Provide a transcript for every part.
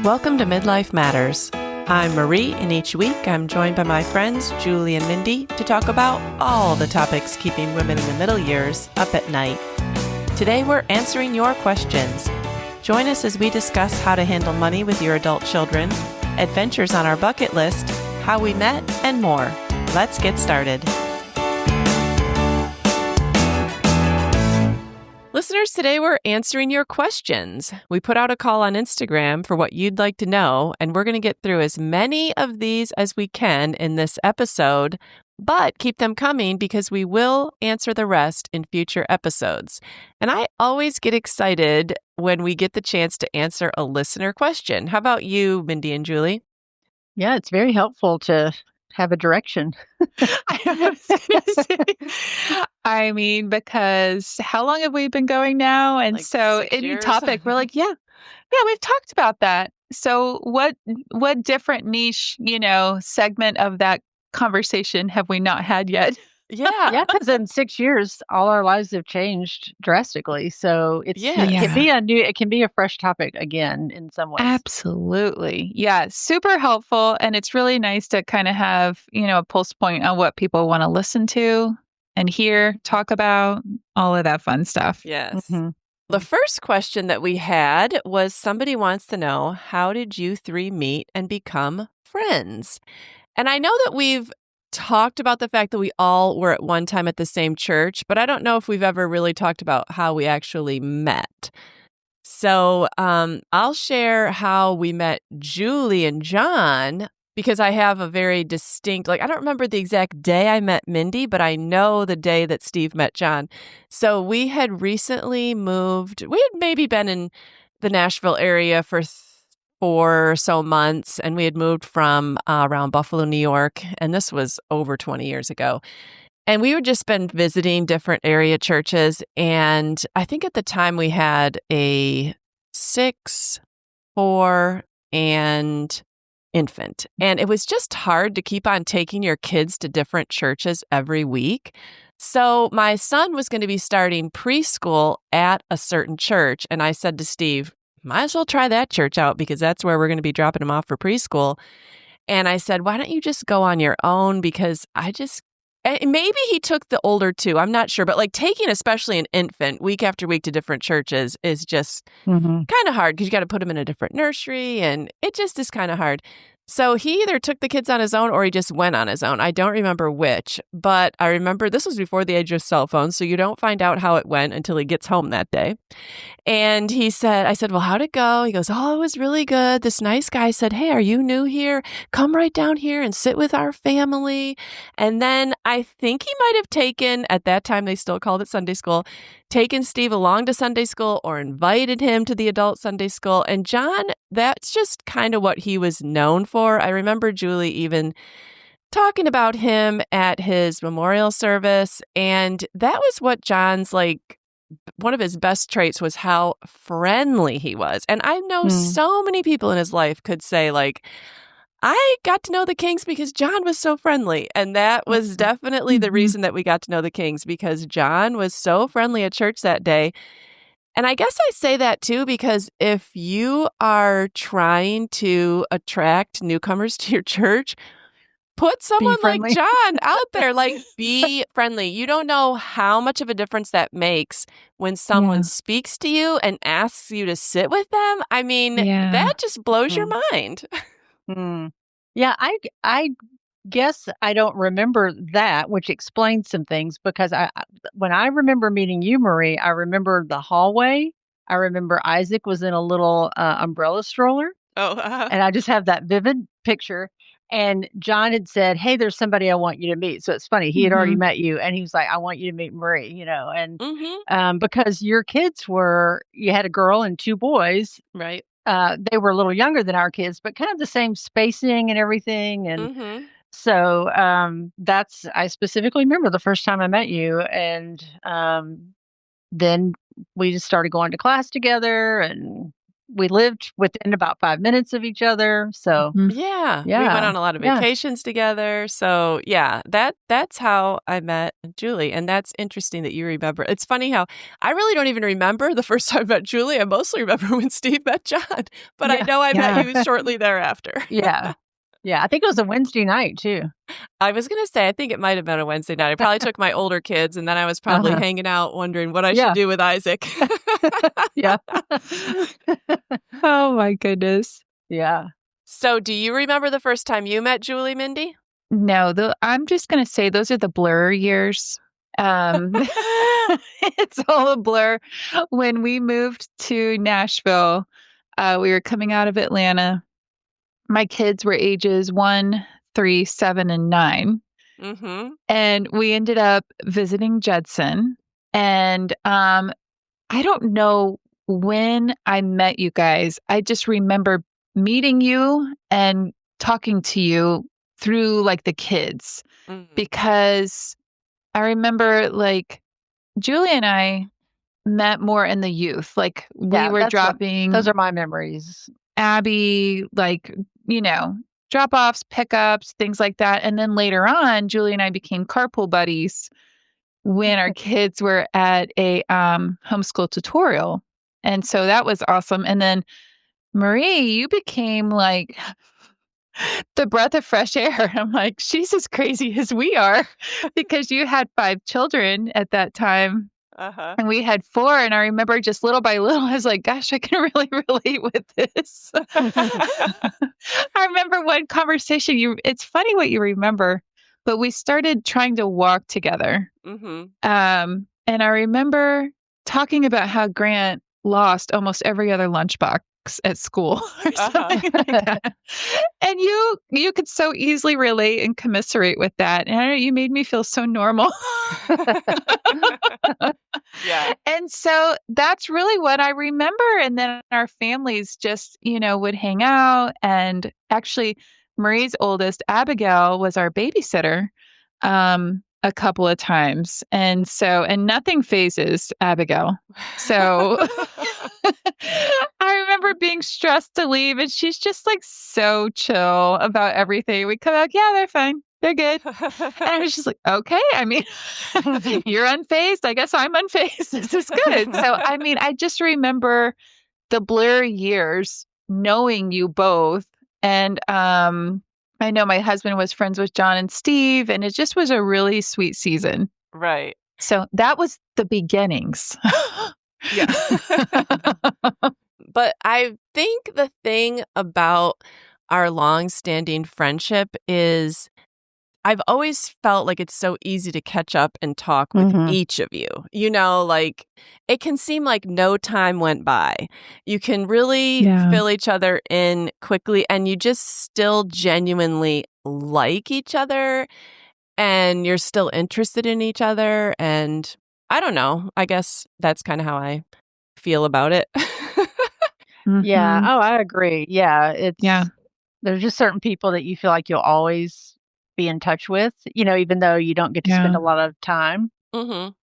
Welcome to Midlife Matters. I'm Marie, and each week I'm joined by my friends Julie and Mindy to talk about all the topics keeping women in the middle years up at night. Today we're answering your questions. Join us as we discuss how to handle money with your adult children, adventures on our bucket list, how we met, and more. Let's get started. Listeners, today we're answering your questions. We put out a call on Instagram for what you'd like to know, and we're going to get through as many of these as we can in this episode, but keep them coming because we will answer the rest in future episodes. And I always get excited when we get the chance to answer a listener question. How about you, Mindy and Julie? Yeah, it's very helpful to have a direction. I mean, because how long have we been going now? And Like so 6 any years? topic, we're like, yeah, we've talked about that. So what different niche, segment of that conversation have we not had yet? Yeah. Because in 6 years, all our lives have changed drastically. So it can be a fresh topic again in some ways. Absolutely. Yeah, super helpful. And it's really nice to kind of have, a pulse point on what people want to listen to and hear, talk about, all of that fun stuff. Yes. Mhm. The first question that we had was somebody wants to know, how did you three meet and become friends? And I know that we've talked about the fact that we all were at one time at the same church, but I don't know if we've ever really talked about how we actually met. So I'll share how we met Julie and John because I have a very distinct, I don't remember the exact day I met Mindy, but I know the day that Steve met John. So we had recently moved. We had maybe been in the Nashville area for 4 or so months, and we had moved from around Buffalo, New York, and this was over 20 years ago. And we had just been visiting different area churches, and I think at the time we had a 6, 4, and infant. And it was just hard to keep on taking your kids to different churches every week. So my son was going to be starting preschool at a certain church, and I said to Steve, might as well try that church out because that's where we're going to be dropping him off for preschool. And I said, why don't you just go on your own? Because maybe he took the older two. I'm not sure. But taking especially an infant week after week to different churches is just kind of hard because you got to put him in a different nursery. And it just is kind of hard. So he either took the kids on his own or he just went on his own. I don't remember which, but I remember this was before the age of cell phones. So you don't find out how it went until he gets home that day. And I said, well, how'd it go? He goes, oh, it was really good. This nice guy said, hey, are you new here? Come right down here and sit with our family. And then I think he might have taken, at that time, they still called it Sunday school, taken Steve along to Sunday school or invited him to the adult Sunday school. And John, that's just kind of what he was known for. I remember Julie even talking about him at his memorial service. And that was what John's one of his best traits was how friendly he was. And I know so many people in his life could say, I got to know the Kings because John was so friendly. And that was definitely the reason that we got to know the Kings, because John was so friendly at church that day. And I guess I say that too, because if you are trying to attract newcomers to your church, put someone like John out there, be friendly. You don't know how much of a difference that makes when someone speaks to you and asks you to sit with them. I mean, that just blows your mind. Yeah, I guess I don't remember that, which explains some things because when I remember meeting you, Marie, I remember the hallway. I remember Isaac was in a little umbrella stroller. Oh, and I just have that vivid picture. And John had said, hey, there's somebody I want you to meet. So it's funny. He had already met you. And he was like, I want you to meet Marie, and because your kids you had a girl and 2 boys. Right. They were a little younger than our kids, but kind of the same spacing and everything. And so I specifically remember the first time I met you. And then we just started going to class together and we lived within about 5 minutes of each other, so Mhm. Yeah, we went yeah, on a lot of yeah. vacations together, so, yeah, that's how I met Julie, and that's interesting that you remember. It's funny how I really don't even remember the first time I met Julie, I mostly remember when Steve met John, but I Yeah. know I met Yeah. you shortly thereafter. Yeah. Yeah, I think it was a Wednesday night too. I was gonna say, I think it might have been a Wednesday night. I probably took my older kids, and then I was probably Uh-huh. hanging out wondering what I should Yeah. do with Isaac. Yeah. Oh my goodness. Yeah. So, do you remember the first time you met Julie, Mindy? No, I'm just gonna say those are the blur years. It's all a blur. When we moved to Nashville, we were coming out of Atlanta. My kids were ages 1, 3, 7, and 9, Mhm. and we ended up visiting Judson, and, I don't know when I met you guys. I just remember meeting you and talking to you through, like, the kids, Mm. because I remember, like, Julie and I met more in the youth, like, we Yeah, were those dropping are my memories. Abby, like, you know, drop-offs, pickups, things like that, and then later on, Julie and I became carpool buddies when our kids were at a, homeschool tutorial, and so that was awesome, and then Marie, you became, like, the breath of fresh air. I'm like, "She's as crazy as we are," because you had 5 children at that time, Uh-huh. and we had 4, and I remember just little by little, I was like, "Gosh, I can really relate with this." I remember one conversation it's funny what you remember, but we started trying to walk together. Mhm. And I remember talking about how Grant lost almost every other lunchbox at school or Uh-huh. something like that. And you could so easily relate and commiserate with that. And I don't know, you made me feel so normal. Yeah. And so that's really what I remember. And then our families just, would hang out. And actually, Marie's oldest, Abigail, was our babysitter a couple of times. And nothing phases Abigail. So I remember being stressed to leave, and she's just like so chill about everything. We come out, yeah, they're fine. They're good. And I was just like, okay, I mean, you're unfazed. I guess I'm unfazed. This is good. So, I mean, I just remember the blurry years knowing you both. And I know my husband was friends with John and Steve, and it just was a really sweet season. Right. So that was the beginnings. Yeah. But I think the thing about our long-standing friendship is I've always felt like it's so easy to catch up and talk with Mhm. each of you. Like, it can seem like no time went by. You can really Yeah. fill each other in quickly, and you just still genuinely like each other, and you're still interested in each other, and I don't know, I guess that's kinda how I feel about it. Yeah. Mhm. Oh, I agree. Yeah, Yeah. there's just certain people that you feel like you'll always be in touch with, even though you don't get to spend Yeah. a lot of time, Mhm.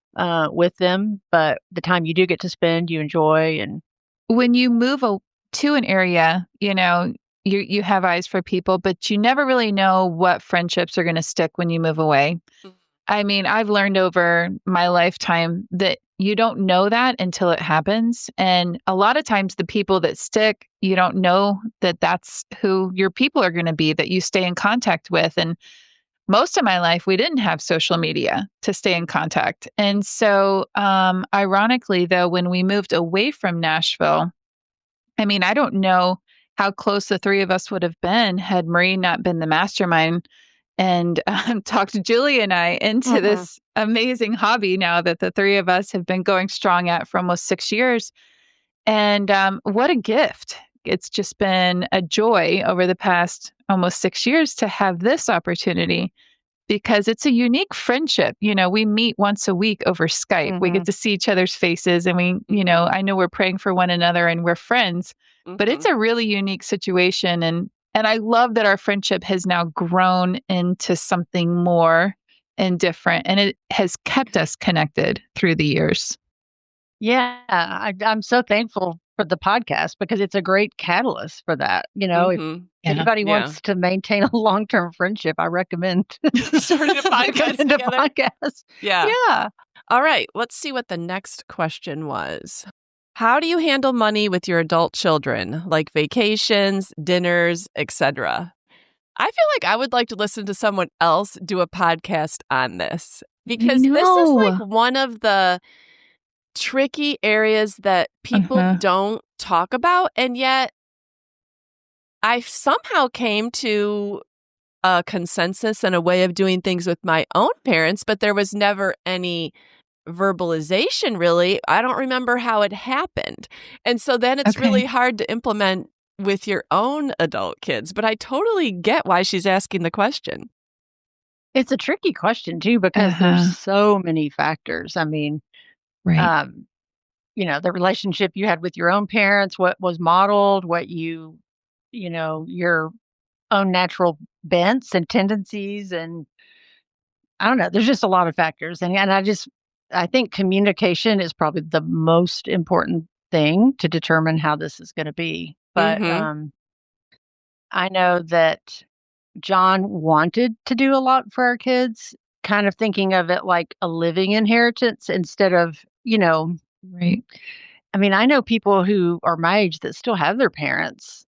with them, but the time you do get to spend, you enjoy and When you move to an area, you have eyes for people, but you never really know what friendships are going to stick when you move away. Mm. I mean, I've learned over my lifetime that you don't know that until it happens. And a lot of times, the people that stick, you don't know that that's who your people are going to be that you stay in contact with. And most of my life, we didn't have social media to stay in contact. And so, ironically, though, when we moved away from Nashville, I mean, I don't know how close the 3 of us would have been had Marie not been the mastermind and, talked Julie and I into Mhm. this amazing hobby now that the 3 of us have been going strong at for almost 6 years. And, what a gift. It's just been a joy over the past almost 6 years to have this opportunity because it's a unique friendship. We meet once a week over Skype. We get Mhm. to see each other's faces and I know we're praying for one another and we're friends, but it's Mhm. a really unique situation. And I love that our friendship has now grown into something more and different. And it has kept us connected through the years. Yeah, I'm so thankful for the podcast because it's a great catalyst for that. If Mhm. anybody Yeah. wants to maintain a long-term friendship, I recommend Starting a podcast listening to together. podcasts. Yeah. Yeah. All right, let's see what the next question was. How do you handle money with your adult children, like vacations, dinners, etc.? I feel like I would like to listen to someone else do a podcast on this I because this is like know. one of the tricky areas that people don't talk about. And yet I somehow came to a consensus and a way of doing things with my own parents, but there was never any verbalization really. I don't remember how it happened. And so then it's really hard to implement with your own adult kids. But I totally get why she's asking the question. It's a tricky question too because there's so many factors. I mean, Right. the relationship you had with your own parents, what was modeled, what your own natural bents and tendencies, and I don't know, there's just a lot of factors. And I think communication is probably the most important thing to determine how this is going to be. But Mhm. I know that John wanted to do a lot for our kids, kind of thinking of it like a living inheritance instead of, Right. I mean, I know people who are my age that still have their parents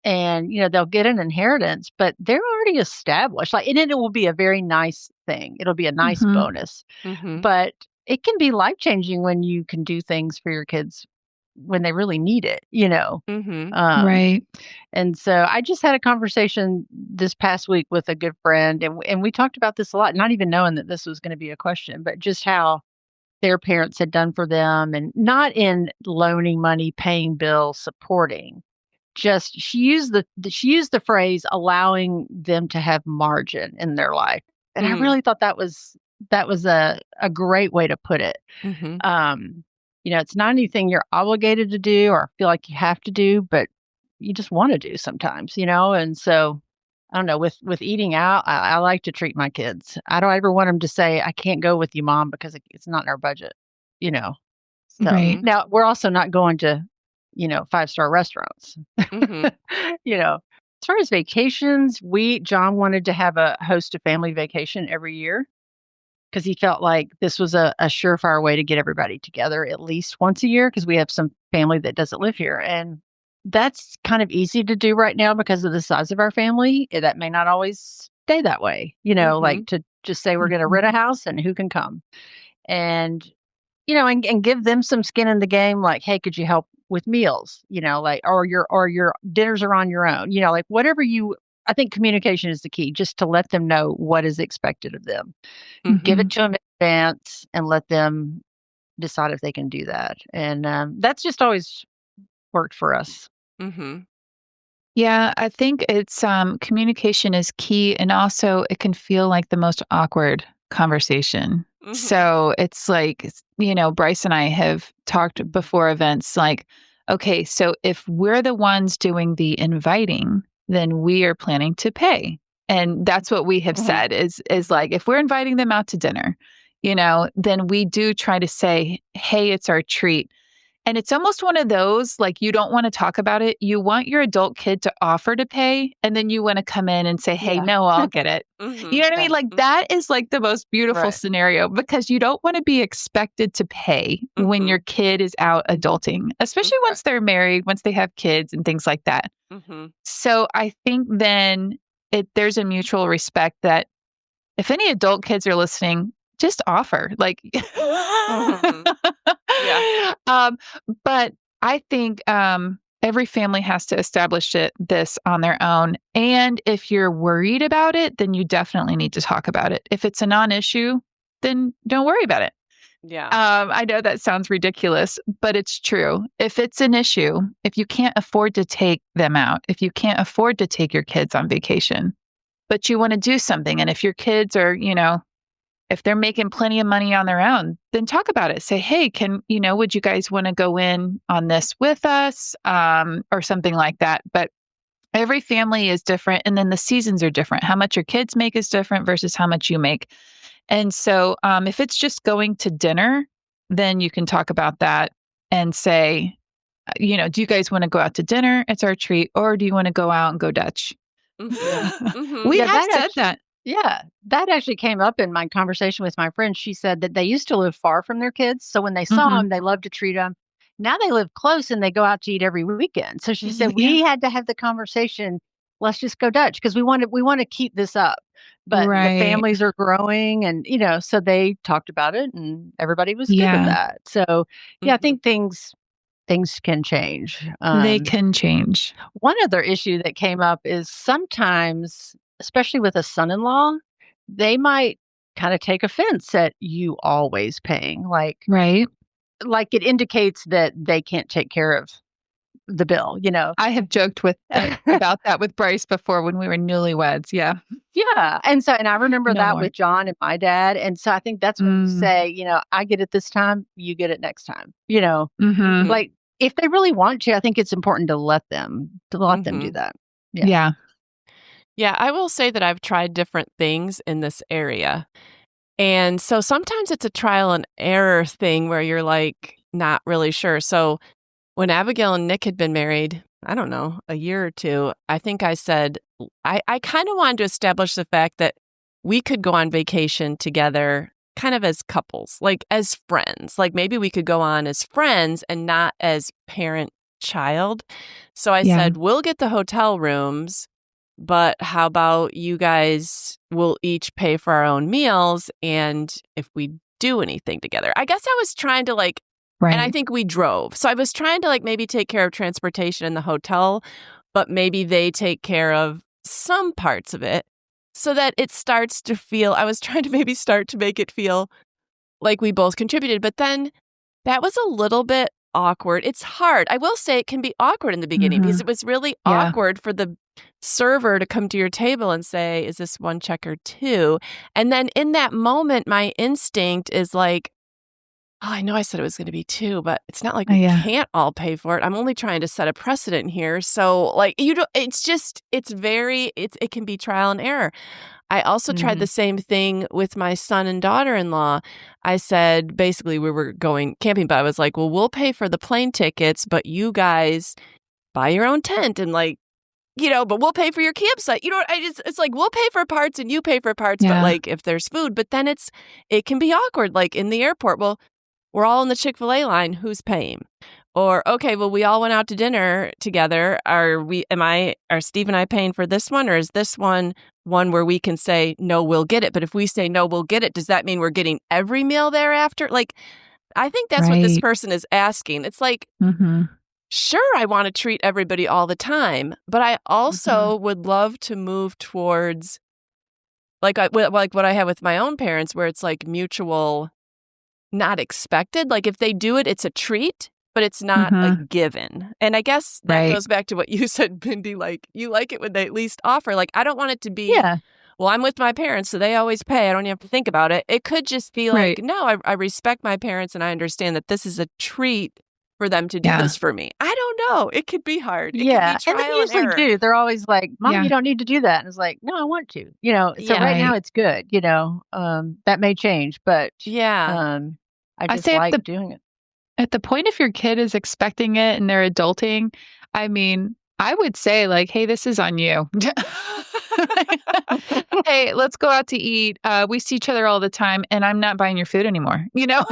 and, they'll get an inheritance, but they're already established. Like, and it will be a very nice thing. It'll be a nice bonus, Mhm. but it can be life changing when you can do things for your kids when they really need it. Mhm. Um, and so I just had a conversation this past week with a good friend, and we talked about this a lot, not even knowing that this was going to be a question, but just how their parents had done for them, and not in loaning money, paying bills, supporting. Just she used the phrase allowing them to have margin in their life, and I Mm. really thought that was a great way to put it. Mhm. Um, it's not anything you're obligated to do or feel like you have to do, but you just want to do sometimes. And so I don't know, with eating out, I like to treat my kids. I don't ever want them to say, I can't go with you, mom, because it's not in our budget, you know. So Right. Mhm. now we're also not going to, five-star restaurants. Mhm. you know, as far as vacations, John wanted to have a host a family vacation every year because he felt like this was a surefire way to get everybody together at least once a year because we have some family that doesn't live here. And that's kind of easy to do right now because of the size of our family. That may not always stay that way, like Mhm. to just say we're going to rent a house and who can come. And, and give them some skin in the game, like, hey, could you help with meals? Like, or your dinners are on your own, like whatever I think communication is the key, just to let them know what is expected of them. Give it to them in advance and let them decide if they can do that. And that's just always worked for us. Mhm. Yeah, I think it's communication is key, and also it can feel like the most awkward conversation. Mhm. So it's like, Bryce and I have talked before events like, okay, so if we're the ones doing the inviting, then we are planning to pay. And that's what we have Mhm. said is like if we're inviting them out to dinner, then we do try to say, hey, it's our treat, and it's almost one of those, like, you don't wanna talk about it. You want your adult kid to offer to pay, and then you wanna come in and say, "Hey, Yeah. no, I'll get it." You Mhm. know what I Yeah. mean? Like, Mhm. that is, like, the most beautiful Right. scenario because you don't wanna be expected to pay when your Mhm. kid is out adulting, especially Right. once they're married, once they have kids and things like that. Mhm. So, I think then there's a mutual respect that if any adult kids are listening, just offer, like Mhm. Yeah. um, but I think, every family has to establish this on their own, and if you're worried about it, then you definitely need to talk about it. If it's a non-issue, then don't worry about it. Yeah. I know that sounds ridiculous, but it's true. If it's an issue, if you can't afford to take them out, if you can't afford to take your kids on vacation, but you wanna do something, and if your kids are, if they're making plenty of money on their own, then talk about it. Say, hey, would you guys want to go in on this with us? Or something like that. But every family is different. And then the seasons are different. How much your kids make is different versus how much you make. And so if it's just going to dinner, then you can talk about that and say, do you guys want to go out to dinner? It's our treat. Or do you want to go out and go Dutch? Mhm. Mhm. We Yeah, have that said actually that. yeah, that actually came up in my conversation with my friend. She said that they used to live far from their kids, so when they saw Hmm. them, they loved to treat them. Now they live close and they go out to eat every weekend. So she said Yeah. we had to have the conversation, let's just go Dutch because we want to keep this up. But the Right. families are growing and so they talked about it and everybody was good with Yeah. that. So, yeah, I Mhm. think things can change. They can change. One other issue that came up is sometimes, especially with a son-in-law, they might kind of take offense at you always paying. Right. Like it indicates that they can't take care of the bill. I have joked with about that with Bryce before when we were newlyweds. Yeah. Yeah. And I remember No that more. with John and my dad. And so I think that's when you Mm. say, I get it this time, you get it next time. Hmm. Mhm. Like if they really want to, I think it's important to let them do Mhm. that. Yeah. Yeah. Yeah, I will say that I've tried different things in this area. And so sometimes it's a trial and error thing where you're like not really sure. So when Abigail and Nick had been married, I don't know, a year or two, I think I said, I kind of wanted to establish the fact that we could go on vacation together kind of as couples, like as friends. Like maybe we could go on as friends and not as parent child. So I Yeah. said, we'll get the hotel rooms, but how about you guys will each pay for our own meals and if we do anything together. I guess I was trying to and I Right. think we drove. So I was trying to maybe take care of transportation in the hotel, but maybe they take care of some parts of it so that it starts to feel, I was trying to maybe start to make it feel like we both contributed, but then that was a little bit awkward. It's hard. I will say it can be awkward in the beginning Hmm. because it was really Yeah. awkward for the server to come to your table and say, is this one check or two? And then in that moment, my instinct is like, oh, I know I said it was going to be two, but it's not like we Yeah. can't all pay for it. I'm only trying to set a precedent here. So you don't, it can be trial and error. I also tried the Mhm. same thing with my son and daughter-in-law. I said, basically, we were going camping, but I was like, well, we'll pay for the plane tickets, but you guys buy your own tent and but we'll pay for your campsite. It's like, we'll pay for parts and you pay for parts, but Yeah. if there's food, but then it can be awkward. Like in the airport, well, we're all in the Chick-fil-A line. Who's paying? Or, okay, well, we all went out to dinner together. Are Steve and I paying for this one? Or is this one where we can say, no, we'll get it? But if we say, no, we'll get it, does that mean we're getting every meal thereafter? I think that's what this Right. person is asking. It's like, Hmm. sure, I want to treat everybody all the time, but I Mhm. also would love to move towards like what I have with my own parents, where it's like mutual, not expected. Like if they do it, it's a treat, but it's not a Hmm. given. And I guess that Right. goes back to what you said, Mindy. Like you like it when they at least offer. Like I don't want it to be, Yeah. well, I'm with my parents, so they always pay. I don't even have to think about it. It could just be like, Right. no, I respect my parents and I understand that this is a treat for them to do Yeah. this for me. I don't know. It could be hard. It could be Yeah, and they trial and usually error. do. They're always like, "Mom, you Yeah. don't need to do that." And it's like, "No, I want to." So Yeah. right now Right. it's good. That may change, but Yeah. um I I just say like doing it. at the point if your kid is expecting it and they're adulting, I mean, I would say like, "Hey, this is on you." "Hey, let's go out to eat. We see each other all the time, and I'm not buying your food anymore." You know?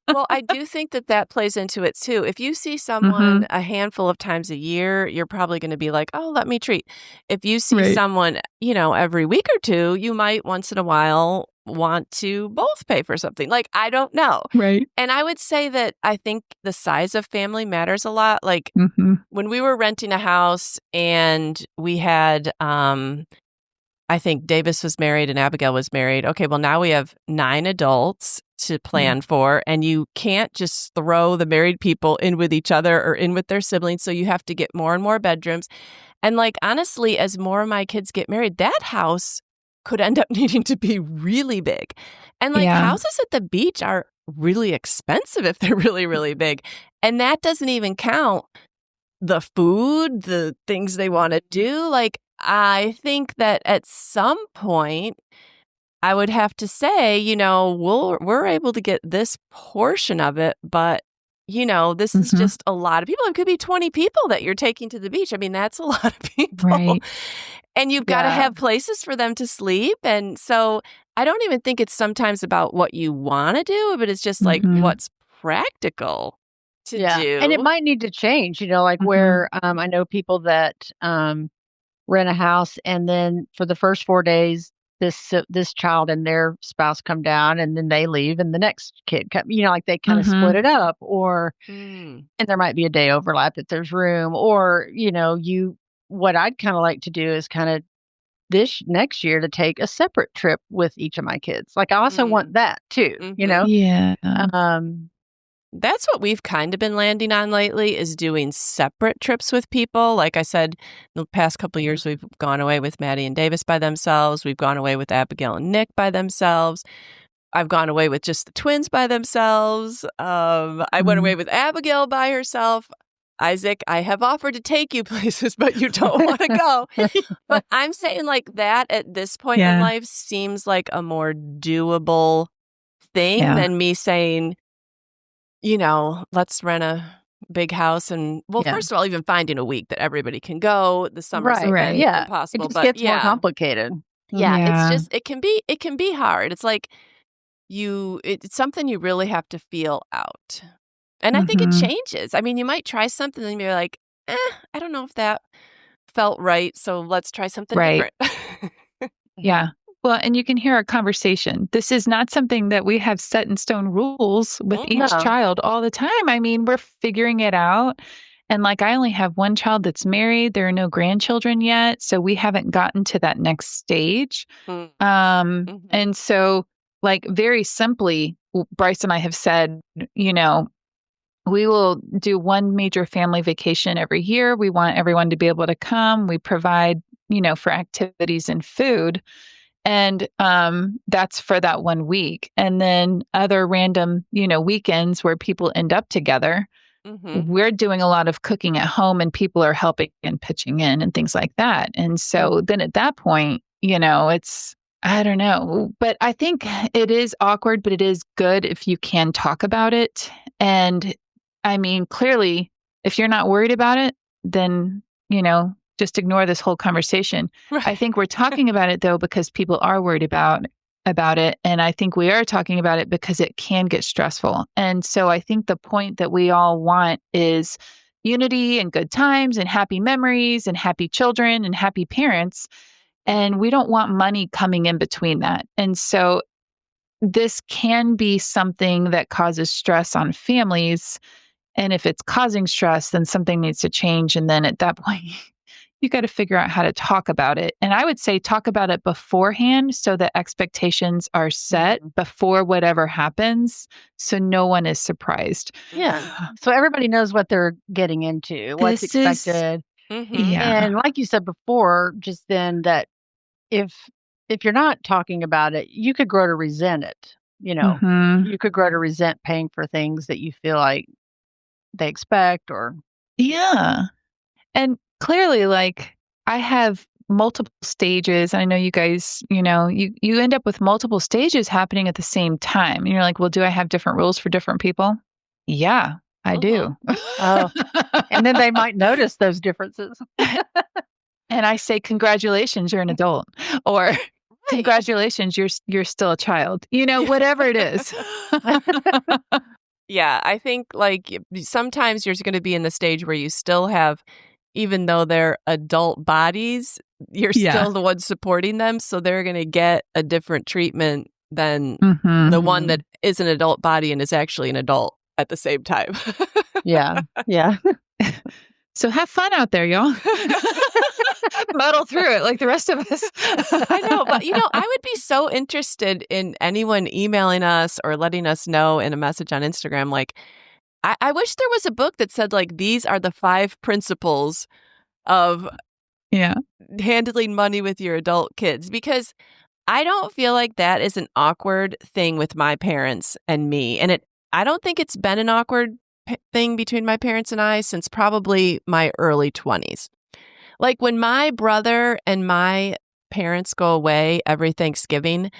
Well, I do think that that plays into it too. If you see someone Mhm. a handful of times a year, you're probably going to be like, oh, let me treat. If you see Right. someone, every week or two, you might once in a while want to both pay for something. Like, I don't know. Right. And I would say that I think the size of family matters a lot. Like, Mhm. when we were renting a house and we had, I think Davis was married and Abigail was married. Okay, well, now we have 9 adults to Yeah. plan for, and you can't just throw the married people in with each other or in with their siblings. So you have to get more and more bedrooms. And honestly, as more of my kids get married, that house could end up needing to be really big. And Yeah. houses at the beach are really expensive if they're really, really big. And that doesn't even count the food, the things they wanna do. I think that at some point, I would have to say, we're able to get this portion of it, but this is just a lot of people. It could be 20 people that you're taking to the beach. I mean, that's a lot of people. Right. And you've got to have places for them to sleep. And so I don't even think it's sometimes about what you want to do, but it's just like what's practical to do. And it might need to change, like where I know people that rent a house, and then for the first 4 days, this child and their spouse come down, and then they leave, and the next kid come. Like they kind of split it up, or and there might be a day overlap if there's room, or what I'd kind of like to do is kind of this next year to take a separate trip with each of my kids. Like I also want that too, Yeah. That's what we've kind of been landing on lately, is doing separate trips with people. Like I said, the past couple of years, we've gone away with Maddie and Davis by themselves. We've gone away with Abigail and Nick by themselves. I've gone away with just the twins by themselves. I went away with Abigail by herself. Isaac, I have offered to take you places, but you don't want to go. But I'm saying like that at this point in life seems like a more doable thing than me saying, let's rent a big house. And first of all, even finding a week that everybody can go. The summer's impossible. It just gets more complicated. Yeah, it's just it can be hard. It's like it's something you really have to feel out. And I think it changes. I mean, you might try something and you're like, I don't know if that felt right, so let's try something different. Yeah. Well, and you can hear our conversation. This is not something that we have set in stone rules with each child all the time. I mean, we're figuring it out. And like, I only have one child that's married. There are no grandchildren yet. So we haven't gotten to that next stage. And so, like, very simply, Bryce and I have said, we will do one major family vacation every year. We want everyone to be able to come. We provide, for activities and food. And that's for that 1 week. And then other random, weekends where people end up together. We're doing a lot of cooking at home, and people are helping and pitching in and things like that. And so then at that point, it's, I don't know, but I think it is awkward, but it is good if you can talk about it. And I mean, clearly, if you're not worried about it, then, just ignore this whole conversation. Right. I think we're talking about it, though, because people are worried about it. And I think we are talking about it because it can get stressful. And so I think the point that we all want is unity and good times and happy memories and happy children and happy parents. And we don't want money coming in between that. And so this can be something that causes stress on families. And if it's causing stress, then something needs to change. And then at that point, you got to figure out how to talk about it. And I would say talk about it beforehand so that expectations are set before whatever happens, so no one is surprised. Yeah. So everybody knows what they're getting into, what's expected. And like you said before, just then that if you're not talking about it, you could grow to resent it. You could grow to resent paying for things that you feel like they expect or. Yeah. And clearly, like, I have multiple stages. I know you guys, you end up with multiple stages happening at the same time. And you're like, well, do I have different rules for different people? Yeah, I do. Oh, and then they might notice those differences. And I say, congratulations, you're an adult. Or congratulations, you're still a child. Whatever it is. Yeah, I think like sometimes you're going to be in the stage where you still have, even though they're adult bodies, you're still the one supporting them. So they're going to get a different treatment than the one that is an adult body and is actually an adult at the same time. Yeah. So have fun out there, y'all. Muddle through it like the rest of us. I know, but I would be so interested in anyone emailing us or letting us know in a message on Instagram. Like, I wish there was a book that said, like, these are the 5 principles of handling money with your adult kids, because I don't feel like that is an awkward thing with my parents and me. And I don't think it's been an awkward thing between my parents and I since probably my early 20s. Like when my brother and my parents go away every Thanksgiving,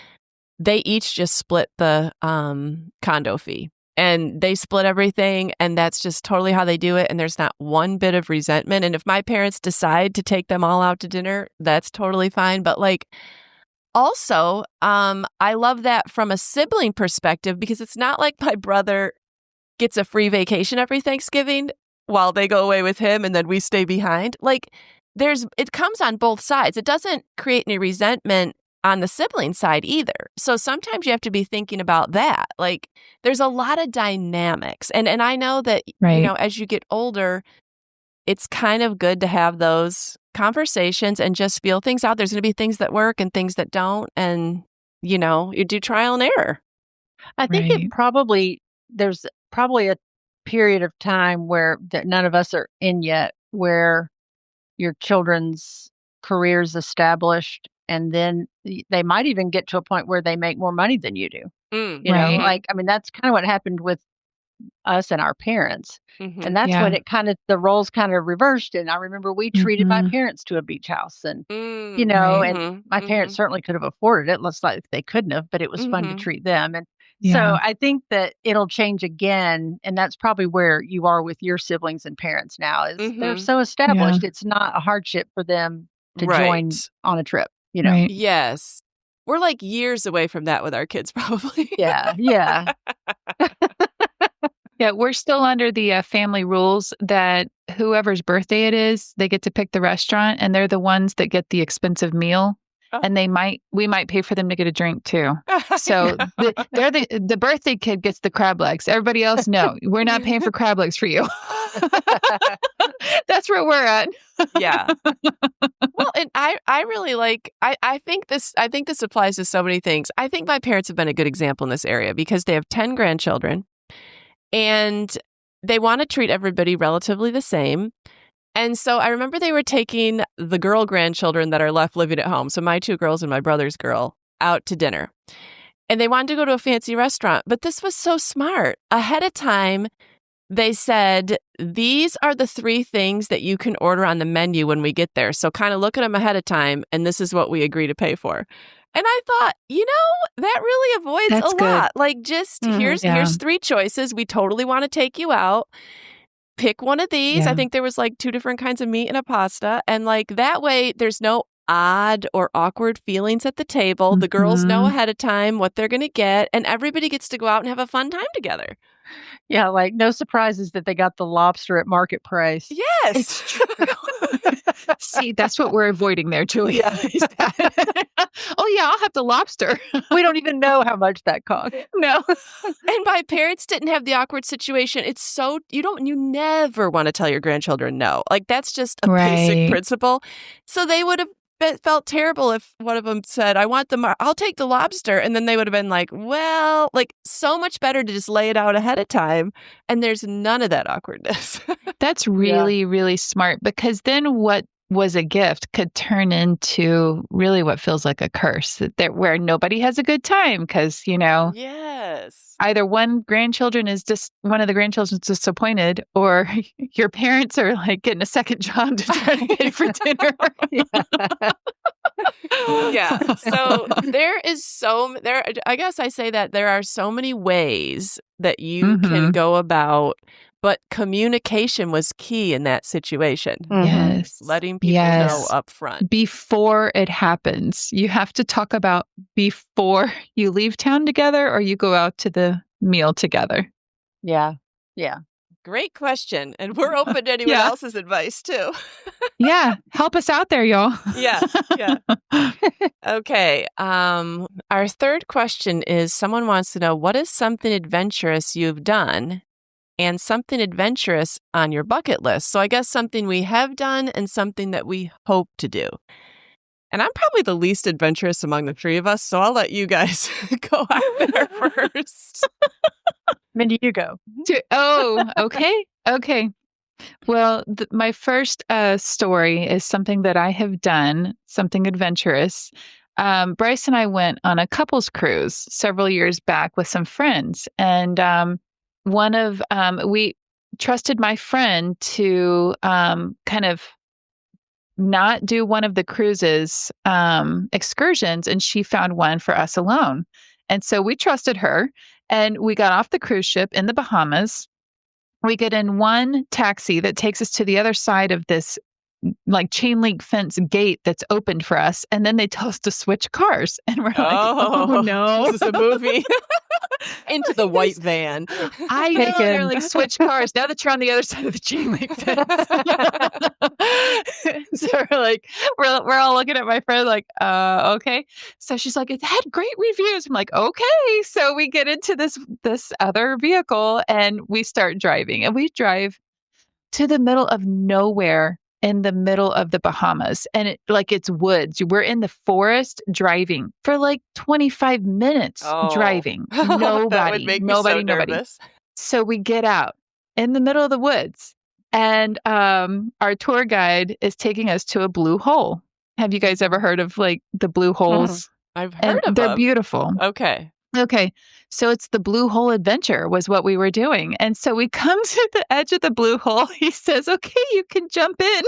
they each just split the condo fee. and they split everything, and that's just totally how they do it, and there's not one bit of resentment. And if my parents decide to take them all out to dinner, that's totally fine. But like, also, I love that from a sibling perspective, because it's not like my brother gets a free vacation every Thanksgiving while they go away with him and then we stay behind. Like, it comes on both sides. It doesn't create any resentment on the sibling side either. So sometimes you have to be thinking about that. Like, there's a lot of dynamics. And I know that, Right. as you get older, it's kind of good to have those conversations and just feel things out. There's going to be things that work and things that don't. And, you do trial and error. I think there's probably a period of time where that none of us are in yet, where your children's careers established, and then they might even get to a point where they make more money than you do. Right. Like, I mean, that's kind of what happened with us and our parents. Mm-hmm. And that's when the roles kind of reversed. And I remember we treated my Mhm. parents to a beach house, and, Right. and my parents certainly could have afforded it. Looks like they couldn't have, but it was fun to treat them. And so Yeah. I think that it'll change again. And that's probably where you are with your siblings and parents now, is they're so established. It's not a hardship for them to join Right. on a trip, Right. Yes. We're like years away from that with our kids, probably. Yeah. Yeah. Yeah, we're still under the family rules that whoever's birthday it is, they get to pick the restaurant, and they're the ones that get the expensive meal. Oh. And we might pay for them to get a drink too. So they're the birthday kid gets the crab legs. Everybody else, no, we're not paying for crab legs for you. That's where we're at. Yeah. Well, and I really I think this applies to so many things. I think my parents have been a good example in this area because they have 10 grandchildren and they want to treat everybody relatively the same. And so I remember they were taking the girl grandchildren that are left living at home, so my 2 girls and my brother's girl, out to dinner. And they wanted to go to a fancy restaurant, but this was so smart. Ahead of time, they said, these are the 3 things that you can order on the menu when we get there. So kind of look at them ahead of time, and this is what we agree to pay for. And I thought, that really avoids That's a good. lot. Like, just here's 3 choices. We totally want to take you out. Pick one of these. Yeah. I think there was like 2 different kinds of meat and a pasta. And like that way, there's no odd or awkward feelings at the table. The girls know ahead of time what they're going to get, and everybody gets to go out and have a fun time together. Yeah, like no surprises that they got the lobster at market price. Yes. It's true. See, that's what we're avoiding there, Julia. Is that, oh, yeah, I'll have the lobster. We don't even know how much that cost. No. And my parents didn't have the awkward situation. It's so, you never want to tell your grandchildren no. Like, that's just a basic principle. So they would have felt terrible if one of them said, I'll take the lobster. And then they would have been like, well, like, so much better to just lay it out ahead of time. And there's none of that awkwardness. That's really, really smart, because then what was a gift could turn into really what feels like a curse, where nobody has a good time because, Yes. either one of the grandchildren is disappointed, or your parents are like getting a second job to try to pay for dinner. Yeah. So I guess I say that there are so many ways that you can go about, but communication was key in that situation. Yes. Letting people know up front. Before it happens. You have to talk about before you leave town together or you go out to the meal together. Yeah. Yeah. Great question. And we're open to anyone else's advice too. Yeah. Help us out there, y'all. Yeah. Okay. Our third question is, someone wants to know, what is something adventurous you've done and something adventurous on your bucket list? So I guess something we have done and something that we hope to do. And I'm probably the least adventurous among the 3 of us, so I'll let you guys go out there first. Mindy, you go. Oh, okay. Okay. Well, my first story is something that I have done, something adventurous. Bryce and I went on a couples cruise several years back with some friends. And we trusted my friend to kind of not do one of the cruises excursions, and she found one for us alone. And so we trusted her, and we got off the cruise ship in the Bahamas. We get in one taxi that takes us to the other side of this like chain link fence gate that's opened for us. And then they tell us to switch cars. And we're like, oh no. This is a movie. Into the white van. I know. They're Taken. like, switch cars now that you're on the other side of the chain link fence. So we're like, we're all looking at my friend like, okay. So she's like, it had great reviews. I'm like, okay. So we get into this other vehicle and we start driving, and we drive to the middle of nowhere in the middle of the Bahamas, and it's woods. We're in the forest driving for like 25 minutes driving. That would make me so Nobody. nervous. So we get out in the middle of the woods, and our tour guide is taking us to a blue hole. Have you guys ever heard of like the blue holes? I've heard of they're them. beautiful. Okay. So it's the blue hole adventure was what we were doing. And so we come to the edge of the blue hole. He says, okay, you can jump in.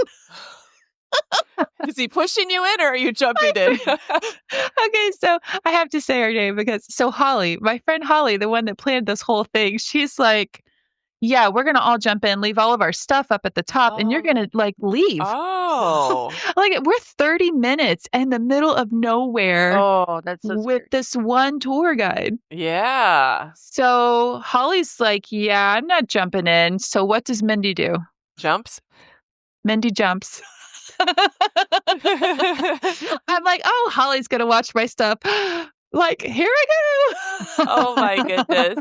Is he pushing you in or are you jumping in? Okay, so I have to say her name because Holly, my friend Holly, the one that planned this whole thing, she's like, yeah, we're going to all jump in, leave all of our stuff up at the top, and you're going to like leave. Oh. Like we're 30 minutes in the middle of nowhere. Oh, that's so with scary. this one tour guide. Yeah. So Holly's like, yeah, I'm not jumping in. So what does Mindy do? Jumps. Mindy jumps. I'm like, oh, Holly's going to watch my stuff. Like, here I go. Oh my goodness.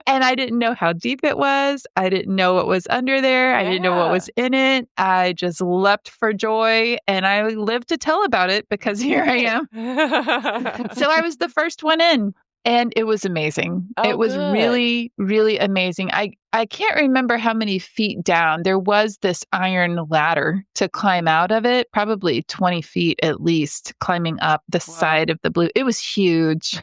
And I didn't know how deep it was. I didn't know what was under there. I didn't know what was in it. I just leapt for joy, and I lived to tell about it because here I am. So I was the first one in, and it was amazing. Oh, it was good. really, really amazing. I can't remember how many feet down. There was this iron ladder to climb out of it, probably 20 feet at least, climbing up the side of the blue. It was huge.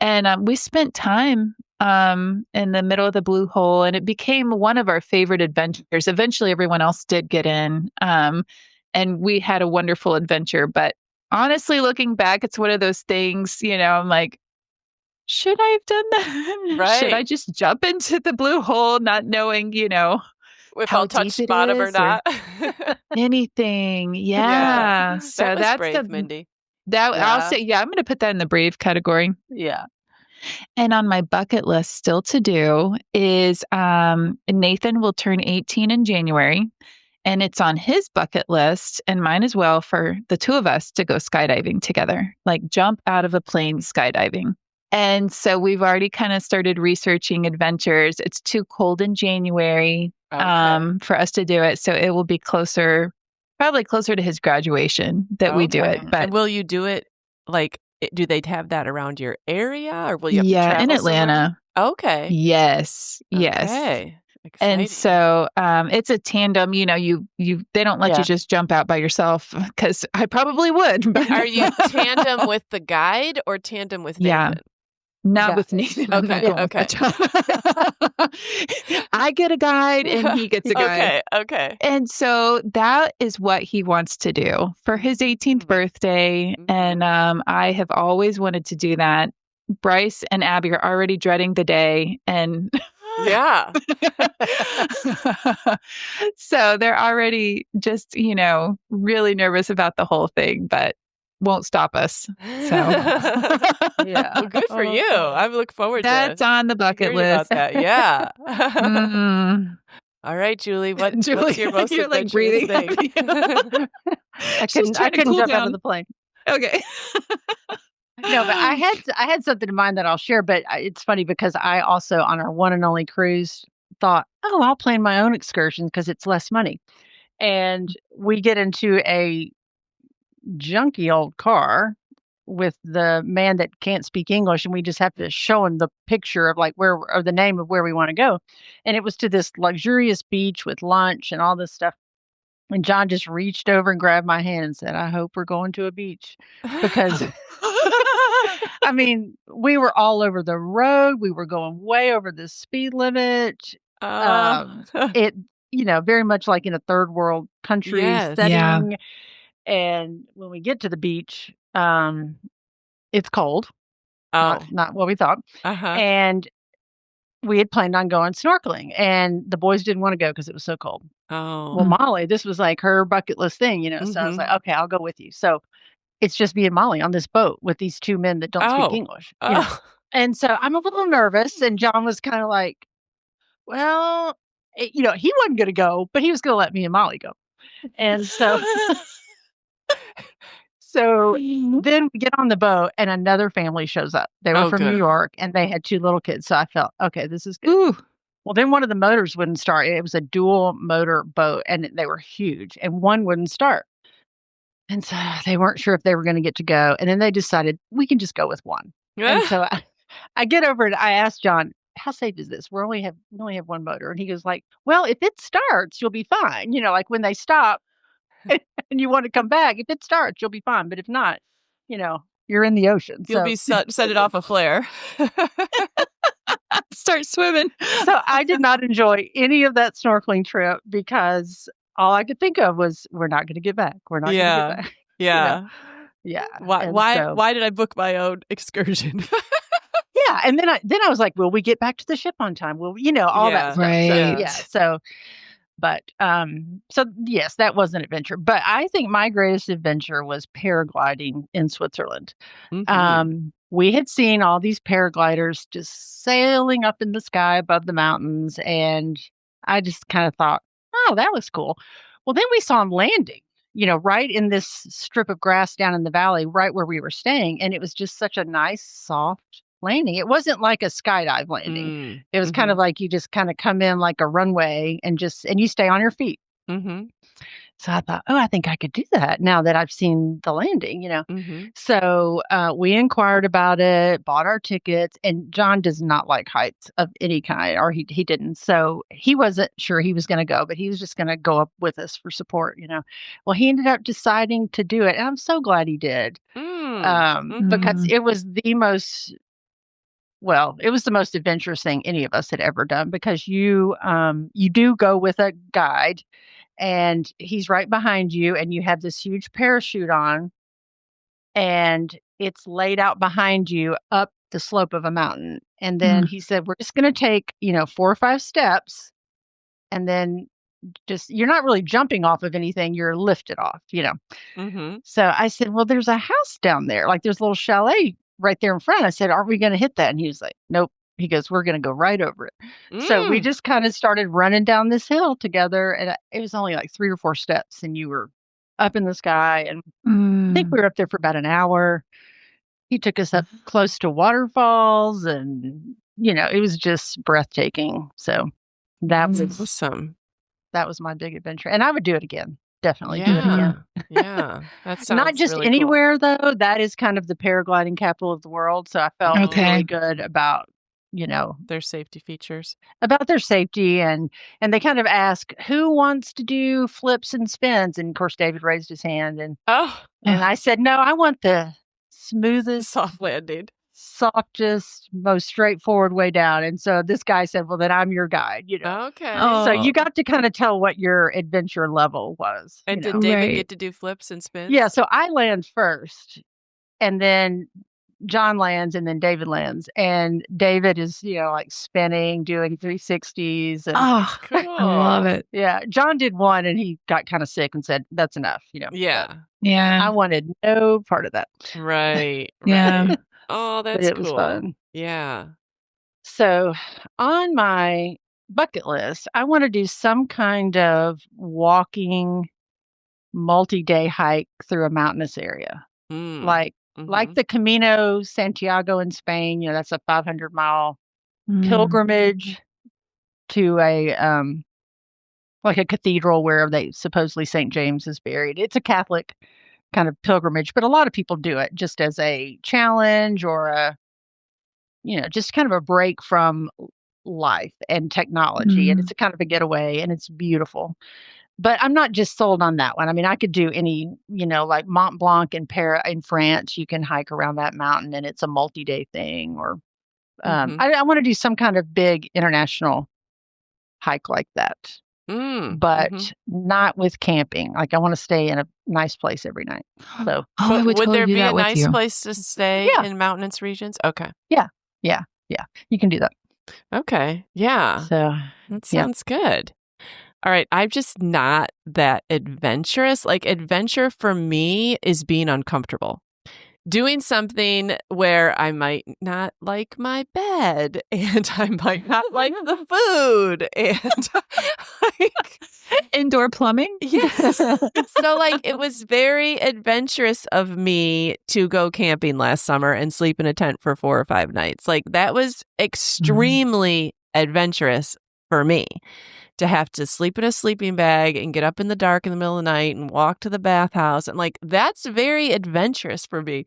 And we spent time in the middle of the blue hole, and it became one of our favorite adventures. Eventually, everyone else did get in, and we had a wonderful adventure. But honestly, looking back, it's one of those things, I'm like, should I have done that? Right. Should I just jump into the blue hole, not knowing, if how I'll touch deep it bottom or is not? anything? Yeah. So that was that's brave, Mindy. I'll say, I'm going to put that in the brave category. Yeah. And on my bucket list still to do is Nathan will turn 18 in January. And it's on his bucket list and mine as well for the two of us to go skydiving together, like jump out of a plane skydiving. And so we've already kind of started researching adventures. It's too cold in January for us to do it. So it will be probably closer to his graduation that we do it. But and will you do it like, do they have that around your area or will you have to travel in Atlanta. somewhere? Okay. Yes. Okay. And Exciting. so it's a tandem, they don't let you just jump out by yourself because I probably would. But Are you tandem with the guide or tandem with Nathan? Not with Nathan. Okay. I get a guide and he gets a guide. Okay. And so that is what he wants to do for his 18th birthday. And I have always wanted to do that. Bryce and Abby are already dreading the day. And yeah. So they're already just, really nervous about the whole thing, but won't stop us. So yeah. Well, good for you. I look forward to that's on the bucket list. About that. Yeah. Mm-hmm. All right, Julie. What's your most you're like adventurous breathing. thing? I couldn't jump out of the plane. Okay. No, but I had something in mind that I'll share, but it's funny because I also on our one and only cruise thought, oh, I'll plan my own excursion because it's less money. And we get into a junky old car with the man that can't speak English, and we just have to show him the picture of like or the name of where we want to go. And it was to this luxurious beach with lunch and all this stuff. And John just reached over and grabbed my hand and said, I hope we're going to a beach because I mean, we were all over the road. We were going way over the speed limit. It, very much like in a third world country setting. Yeah. And when we get to the beach, it's cold. Oh. not what we thought. Uh-huh. And we had planned on going snorkeling, and the boys didn't want to go because it was so cold. Well, Oh. Mm. Molly, this was like her bucket list thing, so I was like, Mhm. "Okay, I'll go with you." So, it's just me and Molly on this boat with these 2 men that don't speak Oh. English. Oh. And so I'm a little nervous, and John was kinda like, "Well," he wasn't gonna go, but he was gonna let me and Molly go. And so Mhm. then we get on the boat and another family shows up. They were Oh, from New good. York and they had 2 little kids, so I felt, "Okay, this is good." Ooh. Well, then one of the motors wouldn't start. It was a dual motor boat and they were huge and one wouldn't start. And so they weren't sure if they were gonna get to go, and then they decided, "We can just go with one." And so I get over it, I asked John, "How safe is this? We only have 1 motor." And he goes like, "Well, if it starts, you'll be fine." Like when they stop and you want to come back, if it starts, you'll be fine, but if not, you're in the ocean. You'll So be set it off a flare. Start swimming. so I did not enjoy any of that snorkeling trip because all I could think of was we're not going to get back. We're not going to get Yeah. back. you know. Yeah. Yeah. Why And why so why did I book my own excursion? yeah, and then I was like, will we get back to the ship on time? Will all that Yeah. stuff. So Right. yeah, so yes, that was an adventure. But I think my greatest adventure was paragliding in Switzerland. Mhm. We had seen all these paragliders just sailing up in the sky above the mountains, and I just kind of thought, oh, that was cool. Well, then we saw them landing, right in this strip of grass down in the valley, right where we were staying. And it was just such a nice, soft landing. It wasn't like a skydive landing. Mm. It was kind of Mhm. like you just kind of come in like a runway and you stay on your feet. Mhm. So I thought, "Oh, I think I could do that now that I've seen the landing." Mhm. So, we inquired about it, bought our tickets, and John does not like heights of any kind, or he didn't. So, he wasn't sure he was gonna go, but he was just gonna go up with us for support. Well, he ended up deciding to do it, and I'm so glad he did, Mm. because Mhm. Mm. it was the most adventurous thing any of us had ever done because you do go with a guide and he's right behind you and you have this huge parachute on and it's laid out behind you up the slope of a mountain. And then Mm. he said, we're just going to take, 4 or 5 steps and then just, you're not really jumping off of anything. You're lifted off. Mhm. So I said, well, there's a house down there. Like there's a little chalet right there in front. I said, are we going to hit that? And he was like, nope. He goes, we're going to go right over it. So we Mm. just kind of started running down this hill together. And it was only like 3 or 4 steps. And you were up in the sky. And I think Mm. we were up there for about an hour. He took us up close to waterfalls. And, it was just breathtaking. So that Mm. was Awesome. that was my big adventure. And I would do it again. Definitely do it again. Yeah. Yeah. That Not sounds just really cool. anywhere though, that is kind of the paragliding capital of the world, so I felt really Okay. good you know, Their safety features. about their safety and they kind of ask, "Who wants to do flips and spins?" And of course, David raised his hand Oh, and I Oh. said, "No, I want the smoothest, soft landing. softest, most straightforward way down." And so this guy said, "Well, then I'm your guide." Okay. So you Oh. got to kind of tell what your adventure level was. And did David Right. get to do flips and Yeah, spins? so I land first and then John lands and then David lands. And David is, like spinning, doing 360s and Oh, I love Cool. it. yeah, John did one and he got kind of sick and said, that's enough. But Yeah. Yeah. I wanted no part of that. Right. Yeah. Right. Oh, But that's it was cool. fun. Yeah. So on my bucket list, I want to do some kind of walking multi-day hike through a mountainous area. Mm. Like Mhm. the Camino Santiago in Spain, that's a 500-mile Mm. pilgrimage to like a cathedral where they supposedly St. James is buried. It's a Catholic kind of pilgrimage, but a lot of people do it just as a challenge or just kind of a break from life and technology. And Mm. it's a kind of a getaway and it's beautiful. But I'm not just sold on that one. I mean, I could do any, like Mont Blanc in France. You can hike around that mountain and it's a multi-day thing. Or Mhm. I want to do some kind of big international hike like that. but not with camping. Like I want to stay in a nice place every night. So, I But would would totally there do be a that with nice you. place to stay Yeah. in mountainous regions? Okay. yeah. You can do that. Okay. Yeah. So, That yeah. sounds good. All right. I'm just not that adventurous. Like, adventure for me is being uncomfortable. Doing something where I might not like my bed and I might not like the food and like, Indoor plumbing? yes. So like it was very adventurous of me to go camping last summer and sleep in a tent for 4 or 5 nights. Like that was extremely adventurous for me to have to sleep in a sleeping bag and get up in the dark in the middle of the night and walk to the bathhouse. And like, that's very adventurous for me.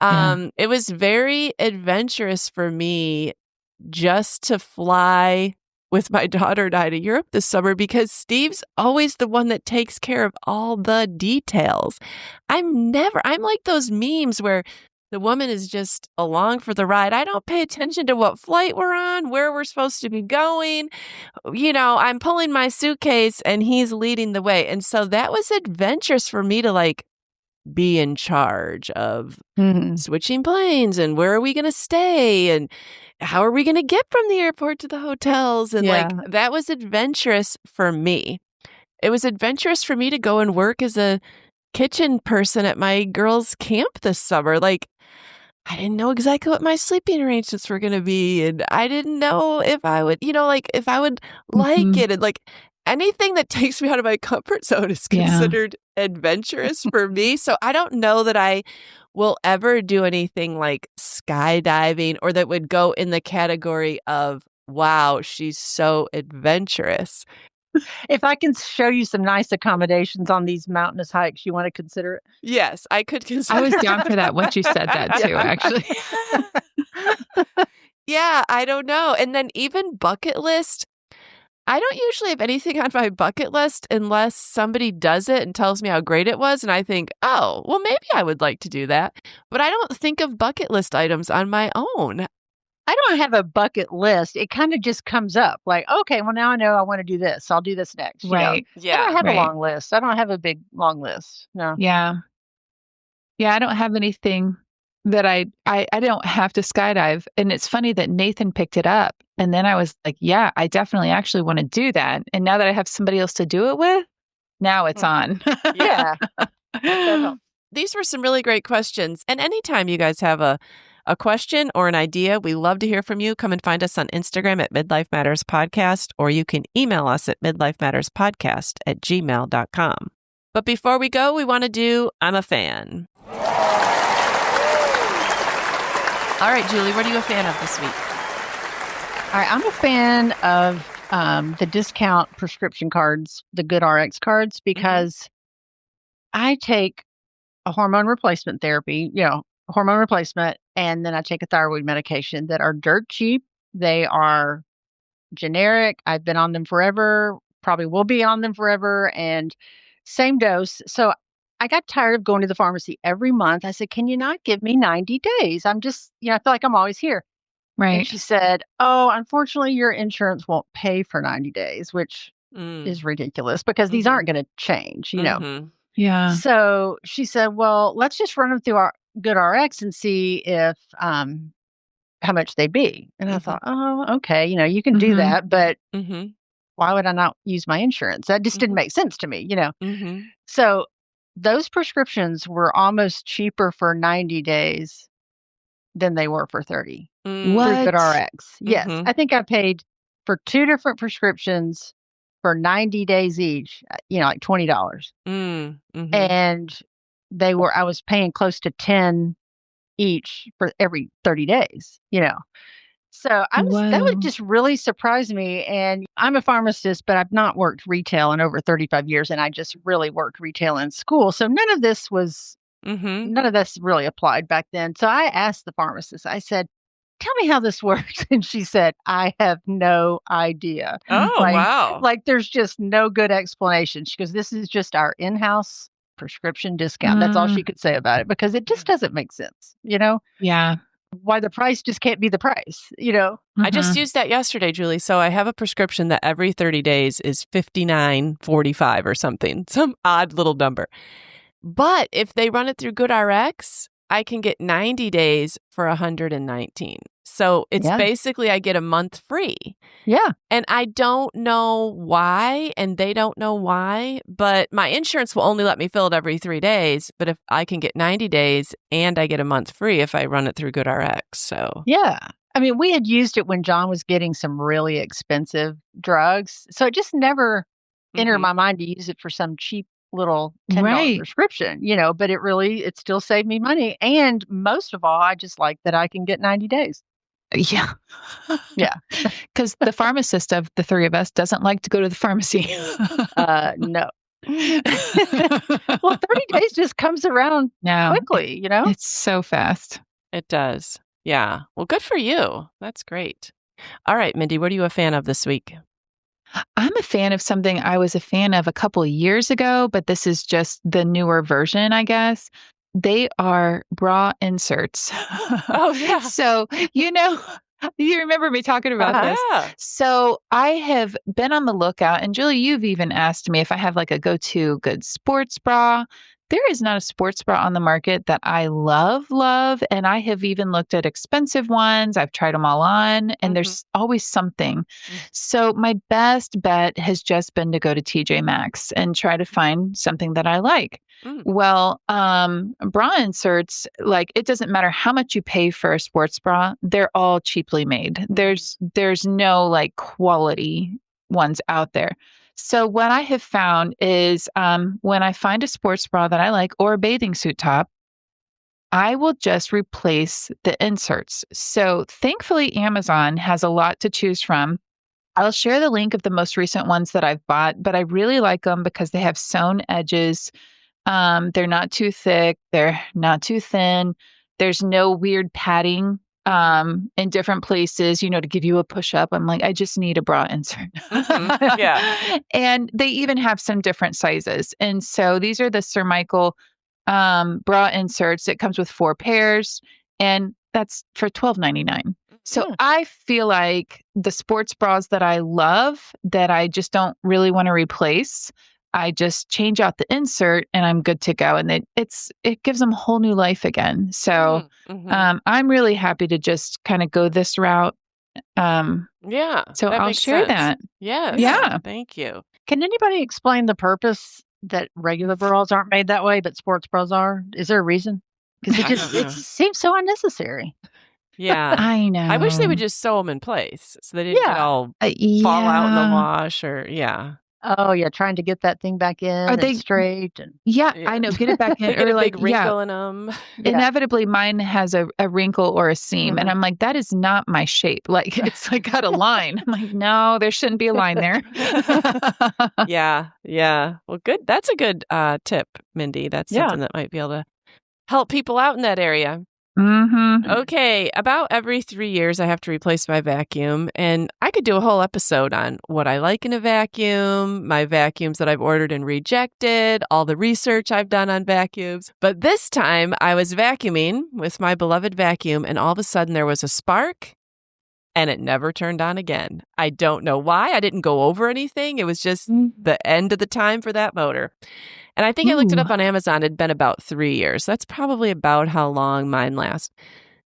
It was very adventurous for me just to fly with my daughter and I to Europe this summer because Steve's always the one that takes care of all the details. I'm like those memes where the woman is just along for the ride. I don't pay attention to what flight we're on, where we're supposed to be going. I'm pulling my suitcase and he's leading the way. And so that was adventurous for me to like be in charge of switching planes and where are we going to stay and how are we going to get from the airport to the hotels? And like, that was adventurous for me. It was adventurous for me to go and work as a kitchen person at my girls' camp this summer. Like, I didn't know exactly what my sleeping arrangements were going to be. And I didn't know if I would, if I would like it. And like anything that takes me out of my comfort zone is considered adventurous for me. So I don't know that I will ever do anything like skydiving or that would go in the category of, wow, she's so adventurous. If I can show you some nice accommodations on these mountainous hikes, you want to consider it? Yes, I could consider. I was down for that once you said that too, actually. Yeah, I don't know. And then even bucket list, I don't usually have anything on my bucket list unless somebody does it and tells me how great it was. And I think, oh, well, maybe I would like to do that. But I don't think of bucket list items on my own. I don't have a bucket list. It kind of just comes up like, okay, well, now I know I want to do this. I'll do this next. Right. Yeah. I don't have a long list. I don't have a big, long list. No. Yeah. Yeah, I don't have anything that I don't have to skydive. And it's funny that Nathan picked it up. And then I was like, yeah, I definitely actually want to do that. And now that I have somebody else to do it with, now it's on. Yeah. These were some really great questions. And anytime you guys have a question or an idea, we love to hear from you. Come and find us on Instagram at Midlife Matters Podcast, or you can email us at midlifematterspodcast@gmail.com. But before we go, we want to do I'm a Fan. All right, Julie, what are you a fan of this week? All right, I'm a fan of the discount prescription cards, the Good RX cards, because I take a hormone replacement therapy, hormone replacement, and then I take a thyroid medication that are dirt cheap. They are generic. I've been on them forever, probably will be on them forever, and same dose. So I got tired of going to the pharmacy every month. I said, can you not give me 90 days? I'm just, I feel like I'm always here. Right. And she said, oh, unfortunately, your insurance won't pay for 90 days, which is ridiculous because these aren't going to change, Yeah. So she said, well, let's just run them through our Good RX and see if how much they'd be. And I thought, oh, okay, you can do that, but why would I not use my insurance? That just didn't make sense to me, So those prescriptions were almost cheaper for 90 days than they were for 30 through Good RX. Yes. I think I paid for 2 different prescriptions for 90 days each, like $20. And I was paying close to 10 each for every 30 days, So that would just really surprise me. And I'm a pharmacist, but I've not worked retail in over 35 years. And I just really worked retail in school. So none of this really applied back then. So I asked the pharmacist, I said, tell me how this works. And she said, I have no idea. Oh, wow. Like there's just no good explanation. She goes, this is just our in-house prescription discount. That's all she could say about it because it just doesn't make sense, Yeah. why the price just can't be the price, you know? I just Mhm. used that yesterday, Julie. So I have a prescription that every 30 days is $59.45 or something, some odd little number. But if they run it through GoodRx, I can get 90 days for $119. So it's Yeah. basically I get a month free. Yeah. And I don't know why, and they don't know why, but my insurance will only let me fill it every 3 days. But if I can get 90 days and I get a month free if I run it through GoodRx. So, Yeah. I mean, we had used it when John was getting some really expensive drugs. So it just never entered mhm. my mind to use it for some cheap little $10 Right. prescription, but it still saved me money. And most of all, I just like that I can get 90 days. Yeah. Yeah. Because the pharmacist of the three of us doesn't like to go to the pharmacy. No. Well, 30 days just comes around No, quickly. it's so fast. It does. Yeah. Well, good for you. That's great. All right, Mindy, what are you a fan of this week? I'm a fan of something I was a fan of a couple of years ago, but this is just the newer version, I guess. They are bra inserts. Oh, yeah. So, you remember me talking about Uh-huh. this. Yeah. So, I have been on the lookout, and Julie, you've even asked me if I have like a go-to good sports bra. There is not a sports bra on the market that I love, and I have even looked at expensive ones. I've tried them all on, and Mhm. there's always something. Mm. So my best bet has just been to go to TJ Maxx and try to find something that I like. Mm. Well, bra inserts, like it doesn't matter how much you pay for a sports bra, they're all cheaply made. There's no like quality ones out there. So what I have found is when I find a sports bra that I like or a bathing suit top, I will just replace the inserts. So thankfully, Amazon has a lot to choose from. I'll share the link of the most recent ones that I've bought, but I really like them because they have sewn edges. They're not too thick, they're not too thin. There's no weird padding in different places, to give you a push up. I'm like, I just need a bra insert. Mhm. Yeah. And they even have some different sizes. And so these are the Sir Michael bra inserts. It comes with 4 pairs, and that's for $12.99. So Hmm. I feel like the sports bras that I love that I just don't really want to replace, I just change out the insert and I'm good to go. And it gives them a whole new life again. So Mhm. I'm really happy to just kind of go this route. Um, Yeah, so that I'll makes share sense. that. Yes. Yeah. Yeah. Thank you. Can anybody explain the purpose that regular bras aren't made that way, but sports bras are? Is there a reason? Because I don't it know. seems so unnecessary. Yeah. I I wish they would know. just sew them in place so they didn't get Yeah. all fall out in the Yeah. wash or yeah. Oh, yeah, trying to get that thing back in Are and they straight and Yeah, Yeah. I know, get it back in They get a or like, big yeah, wrinkle in them. yeah. inevitably mine has a wrinkle or a seam, and Mhm. I'm like, "That is not my shape." Like, it's like got a line. I'm like, "No, there shouldn't be a line there." Yeah, yeah. Well, good. That's a good tip, Mindy. That's Yeah. something that might be able to help people out in that area. Mhm. Okay, about every 3 years, I have to replace my vacuum, and I could do a whole episode on what I like in a vacuum, my vacuums that I've ordered and rejected, all the research I've done on vacuums. But this time, I was vacuuming with my beloved vacuum, and all of a sudden, there was a spark, and it never turned on again. I don't know why. I didn't go over anything. It was just the end of the time for that motor. And I think I looked it Ooh. up on Amazon. It'd been about 3 years. That's probably about how long mine lasts.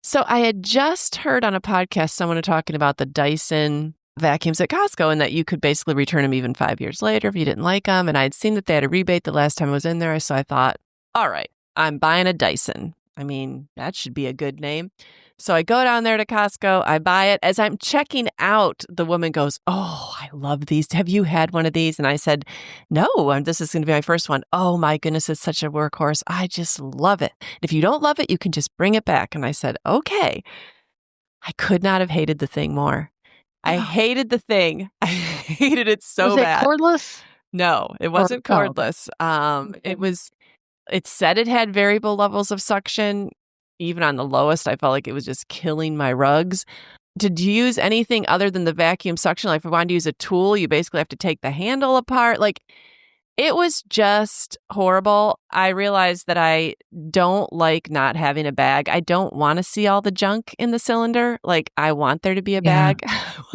So I had just heard on a podcast someone talking about the Dyson vacuums at Costco and that you could basically return them even 5 years later if you didn't like them. And I'd seen that they had a rebate the last time I was in there. So I thought, all right, I'm buying a Dyson. I mean, that should be a good name. So I go down there to Costco. I buy it. As I'm checking out, the woman goes, "Oh, I love these. Have you had one of these?" And I said, "No, this is going to be my first one." "Oh my goodness, it's such a workhorse. I just love it. If you don't love it, you can just bring it back." And I said, "Okay." I could not have hated the thing more. I hated the thing. I hated it so Was it bad. cordless? No, it Or wasn't oh, okay. cordless. It said it had variable levels of suction. Even on the lowest, I felt like it was just killing my rugs. To use anything other than the vacuum suction, like if I wanted to use a tool, you basically have to take the handle apart. Like It was just horrible. I realized that I don't like not having a bag. I don't want to see all the junk in the cylinder. Like, I want there to be a Yeah. bag.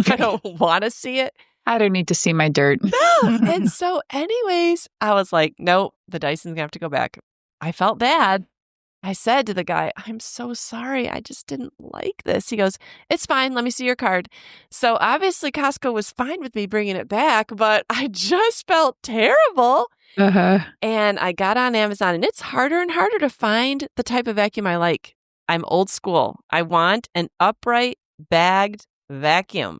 I don't want to see it. I don't need to see my dirt. No. And so anyways, I was like, nope, the Dyson's gonna have to go back. I felt bad. I said to the guy, I'm so sorry. I just didn't like this. He goes, it's fine. Let me see your card. So obviously Costco was fine with me bringing it back, but I just felt terrible. Uh-huh. And I got on Amazon, and it's harder and harder to find the type of vacuum I like. I'm old school. I want an upright, bagged vacuum.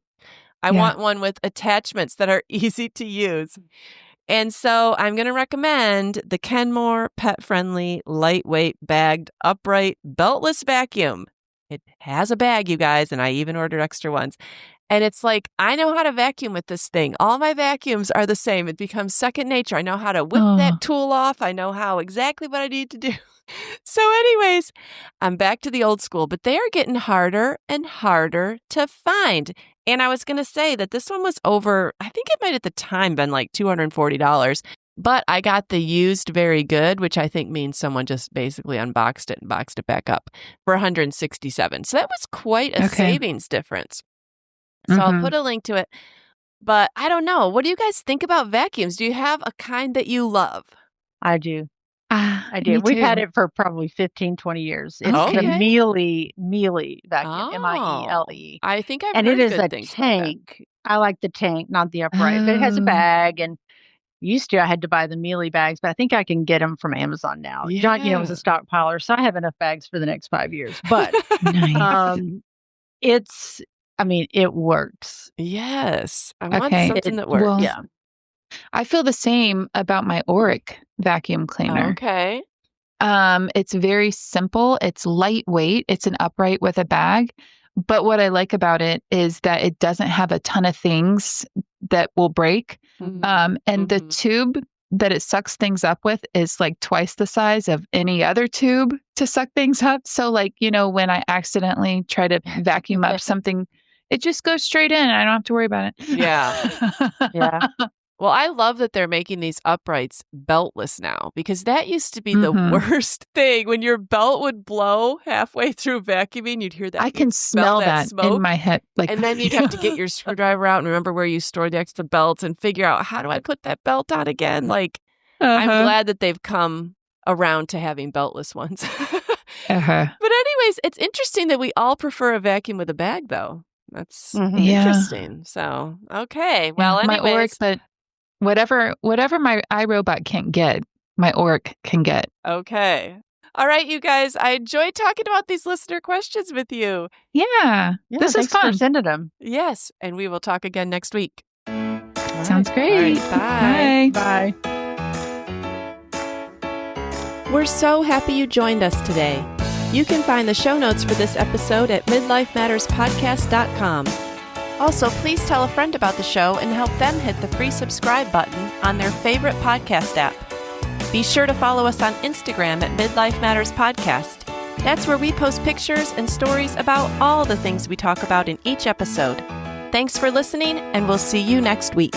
I want one with attachments that are easy to use. And so I'm going to recommend the Kenmore pet-friendly, lightweight, bagged, upright, beltless vacuum. It has a bag, you guys, and I even ordered extra ones. And it's like, I know how to vacuum with this thing. All my vacuums are the same. It becomes second nature. I know how to whip that tool off. I know how exactly what I need to do. So anyways, I'm back to the old school, but they are getting harder and harder to find. And I was going to say that this one was over, I think it might at the time been like $240, but I got the used very good, which I think means someone just basically unboxed it and boxed it back up for $167. So that was quite a savings difference. So I'll put a link to it. But I don't know. What do you guys think about vacuums? Do you have a kind that you love? I do. I Me do. We've had too. it for probably 15, 20 years. It's Okay. the Miele vacuum, Oh, Miele. I think I've And heard it is good a things about that. tank. I like the tank, not the upright. But it has a Oh. bag, and used to I had to buy the Miele bags, but I think I can get them from Amazon now. John, was a stockpiler, so I have enough bags for the next 5 years. But Nice. it works. Yes. I want Okay. something that works. Well, Yeah. I feel the same about my Auric vacuum cleaner. Okay. It's very simple. It's lightweight. It's an upright with a bag. But what I like about it is that it doesn't have a ton of things that will break. And the tube that it sucks things up with is like twice the size of any other tube to suck things up. So like, when I accidentally try to vacuum up something, it just goes straight in. I don't have to worry about it. Yeah. Yeah. Well, I love that they're making these uprights beltless now, because that used to be the worst thing. When your belt would blow halfway through vacuuming, you'd hear that. I can smell that smoke in my head. And then you'd have to get your screwdriver out and remember where you stored the extra belts and figure out, how do I put that belt on again? Like, I'm glad that they've come around to having beltless ones. But anyways, it's interesting that we all prefer a vacuum with a bag, though. That's interesting. So, okay. Well, my anyways. Auric, but whatever my iRobot can't get, my Auric can get. Okay. All right, you guys. I enjoyed talking about these listener questions with you. Yeah. This is Thanks for fun. sending them. Yes. And we will talk again next week. Sounds great. All right, Bye. Bye. We're so happy you joined us today. You can find the show notes for this episode at midlifematterspodcast.com. Also, please tell a friend about the show and help them hit the free subscribe button on their favorite podcast app. Be sure to follow us on Instagram at Midlife Matters Podcast. That's where we post pictures and stories about all the things we talk about in each episode. Thanks for listening, and we'll see you next week.